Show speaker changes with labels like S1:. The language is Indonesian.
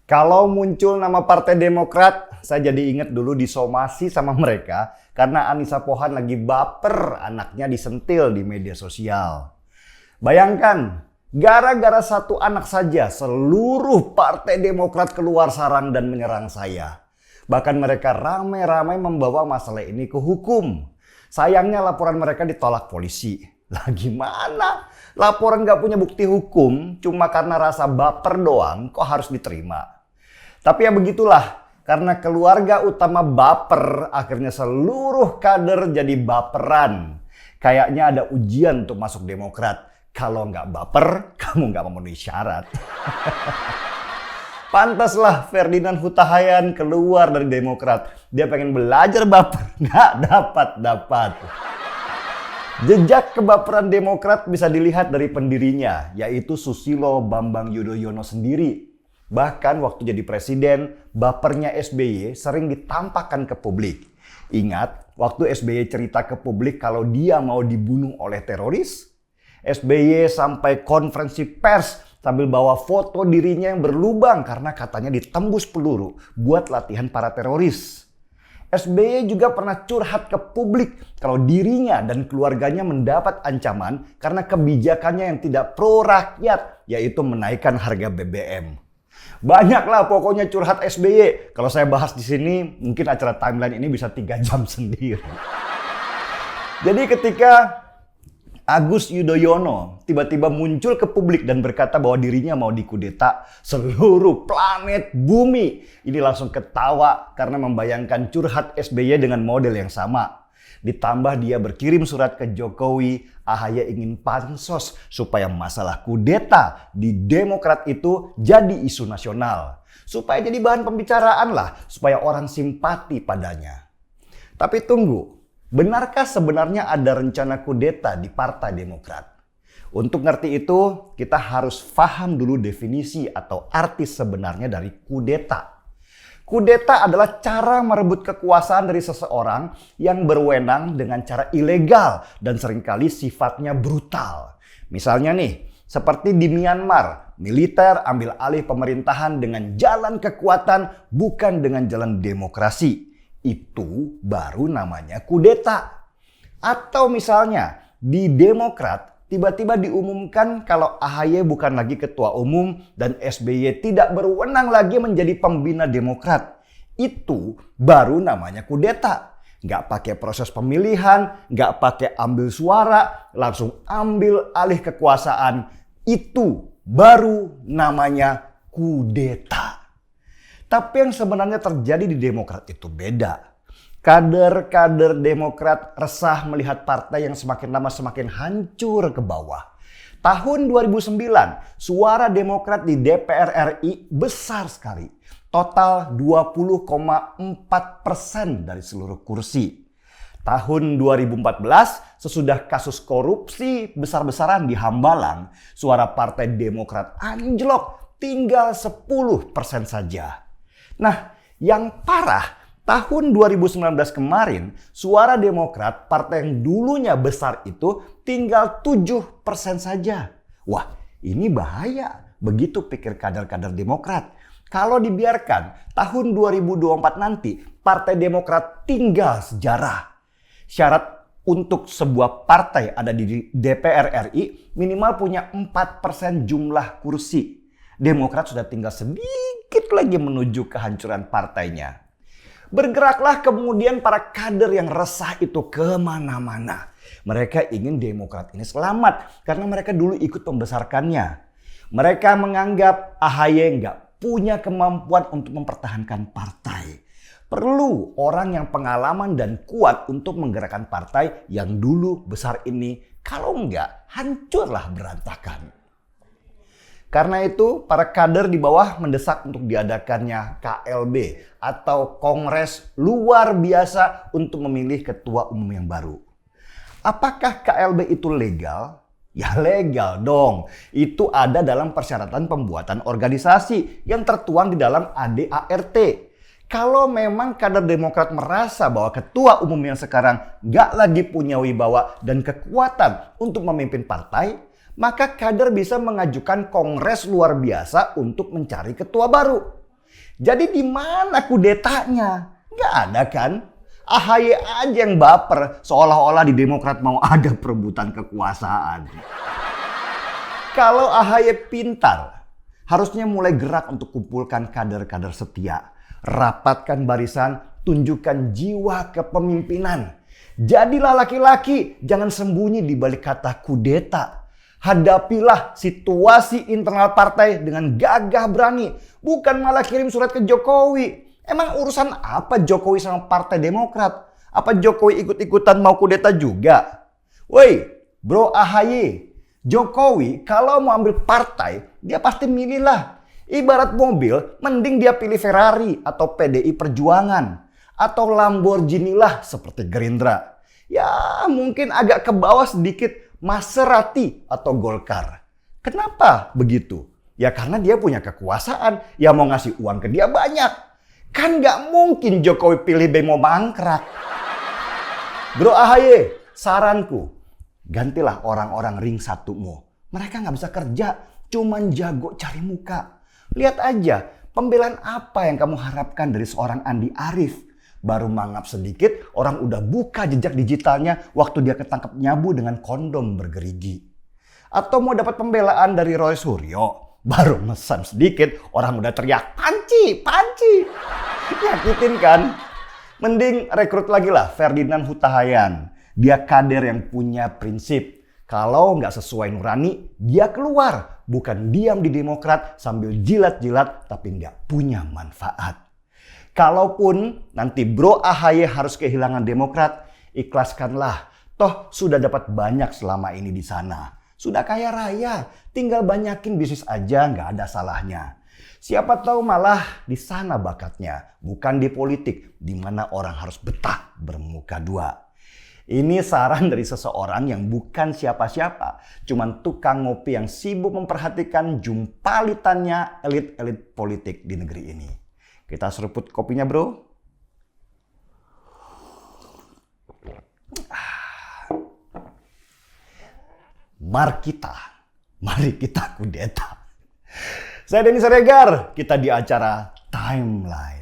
S1: Kalau muncul nama Partai Demokrat, saya jadi ingat dulu disomasi sama mereka karena Anissa Pohan lagi baper anaknya disentil di media sosial. Bayangkan, gara-gara satu anak saja seluruh Partai Demokrat keluar sarang dan menyerang saya. Bahkan mereka ramai-ramai membawa masalah ini ke hukum. Sayangnya laporan mereka ditolak polisi. Lah gimana? Laporan gak punya bukti hukum, cuma karena rasa baper doang kok harus diterima. Tapi ya begitulah, karena keluarga utama baper, akhirnya seluruh kader jadi baperan. Kayaknya ada ujian untuk masuk Demokrat. Kalau nggak baper, kamu nggak memenuhi syarat. Pantaslah Ferdinand Hutahayan keluar dari Demokrat. Dia pengen belajar baper, nggak dapat. Jejak kebaperan Demokrat bisa dilihat dari pendirinya, yaitu Susilo Bambang Yudhoyono sendiri. Bahkan waktu jadi presiden, bapernya SBY sering ditampakkan ke publik. Ingat, waktu SBY cerita ke publik kalau dia mau dibunuh oleh teroris? SBY sampai konferensi pers sambil bawa foto dirinya yang berlubang karena katanya ditembus peluru buat latihan para teroris. SBY juga pernah curhat ke publik kalau dirinya dan keluarganya mendapat ancaman karena kebijakannya yang tidak pro rakyat, yaitu menaikkan harga BBM. Banyaklah pokoknya curhat SBY. Kalau saya bahas di sini, mungkin acara timeline ini bisa 3 jam sendiri. Jadi ketika Agus Yudhoyono tiba-tiba muncul ke publik dan berkata bahwa dirinya mau dikudeta, seluruh planet bumi ini langsung ketawa karena membayangkan curhat SBY dengan model yang sama. Ditambah dia berkirim surat ke Jokowi, AHY ingin pansos supaya masalah kudeta di Demokrat itu jadi isu nasional. Supaya jadi bahan pembicaraan lah, supaya orang simpati padanya. Tapi tunggu, benarkah sebenarnya ada rencana kudeta di Partai Demokrat? Untuk ngerti itu, kita harus paham dulu definisi atau arti sebenarnya dari kudeta. Kudeta adalah cara merebut kekuasaan dari seseorang yang berwenang dengan cara ilegal dan seringkali sifatnya brutal. Misalnya nih, seperti di Myanmar, militer ambil alih pemerintahan dengan jalan kekuatan bukan dengan jalan demokrasi. Itu baru namanya kudeta. Atau misalnya di Demokrat tiba-tiba diumumkan kalau AHY bukan lagi ketua umum dan SBY tidak berwenang lagi menjadi pembina Demokrat. Itu baru namanya kudeta. Nggak pakai proses pemilihan, nggak pakai ambil suara, langsung ambil alih kekuasaan. Itu baru namanya kudeta. Tapi yang sebenarnya terjadi di Demokrat itu beda. Kader-kader Demokrat resah melihat partai yang semakin lama semakin hancur ke bawah. Tahun 2009, suara Demokrat di DPR RI besar sekali. Total 20,4% dari seluruh kursi. Tahun 2014, sesudah kasus korupsi besar-besaran di Hambalang, suara Partai Demokrat anjlok tinggal 10% saja. Nah, yang parah, tahun 2019 kemarin, suara Demokrat, partai yang dulunya besar itu tinggal 7% saja. Wah, ini bahaya. Begitu pikir kader-kader Demokrat. Kalau dibiarkan, tahun 2024 nanti, Partai Demokrat tinggal sejarah. Syarat untuk sebuah partai ada di DPR RI minimal punya 4% jumlah kursi. Demokrat sudah tinggal sedikit lagi menuju kehancuran partainya. Bergeraklah kemudian para kader yang resah itu kemana-mana. Mereka ingin Demokrat ini selamat karena mereka dulu ikut membesarkannya. Mereka menganggap AHY nggak punya kemampuan untuk mempertahankan partai. Perlu orang yang pengalaman dan kuat untuk menggerakkan partai yang dulu besar ini. Kalau enggak, hancurlah berantakan. Karena itu, para kader di bawah mendesak untuk diadakannya KLB atau Kongres Luar Biasa untuk memilih ketua umum yang baru. Apakah KLB itu legal? Ya legal dong. Itu ada dalam persyaratan pembuatan organisasi yang tertuang di dalam ADART. Kalau memang kader Demokrat merasa bahwa ketua umum yang sekarang nggak lagi punya wibawa dan kekuatan untuk memimpin partai, maka kader bisa mengajukan kongres luar biasa untuk mencari ketua baru. Jadi di mana kudetanya? Nggak ada kan? AHY aja yang baper seolah-olah di Demokrat mau ada perebutan kekuasaan. Kalau AHY pintar, harusnya mulai gerak untuk kumpulkan kader-kader setia. Rapatkan barisan, tunjukkan jiwa kepemimpinan. Jadilah laki-laki, jangan sembunyi di balik kata kudeta. Hadapilah situasi internal partai dengan gagah berani, bukan malah kirim surat ke Jokowi. Emang urusan apa Jokowi sama Partai Demokrat? Apa Jokowi ikut-ikutan mau kudeta juga? Woi, Bro AHY, Jokowi kalau mau ambil partai, dia pasti milih lah. Ibarat mobil, mending dia pilih Ferrari atau PDI Perjuangan. Atau Lamborghini lah seperti Gerindra. Ya mungkin agak ke bawah sedikit Maserati atau Golkar. Kenapa begitu? Ya karena dia punya kekuasaan, ya mau ngasih uang ke dia banyak. Kan nggak mungkin Jokowi pilih bemo mangkrak. Bro AHY, saranku, gantilah orang-orang ring satumu. Mereka nggak bisa kerja, cuman jago cari muka. Lihat aja, pembelaan apa yang kamu harapkan dari seorang Andi Arief? Baru mangap sedikit, orang udah buka jejak digitalnya waktu dia ketangkep nyabu dengan kondom bergerigi. Atau mau dapat pembelaan dari Roy Suryo? Baru mesan sedikit, orang udah teriak, panci, panci. Nyakitin kan? Mending rekrut lagi lah Ferdinand Huta Hayan. Dia kader yang punya prinsip. Kalau nggak sesuai nurani, dia keluar. Bukan diam di Demokrat sambil jilat-jilat tapi nggak punya manfaat. Kalaupun nanti Bro AHY harus kehilangan Demokrat, ikhlaskanlah. Toh sudah dapat banyak selama ini di sana. Sudah kaya raya, tinggal banyakin bisnis aja nggak ada salahnya. Siapa tahu malah di sana bakatnya, bukan di politik, di mana orang harus betah bermuka dua. Ini saran dari seseorang yang bukan siapa-siapa, cuman tukang ngopi yang sibuk memperhatikan jumpalitannya elit-elit politik di negeri ini. Kita seruput kopinya, bro. Mari kita kudeta. Saya Denny Siregar, kita di acara Timeline.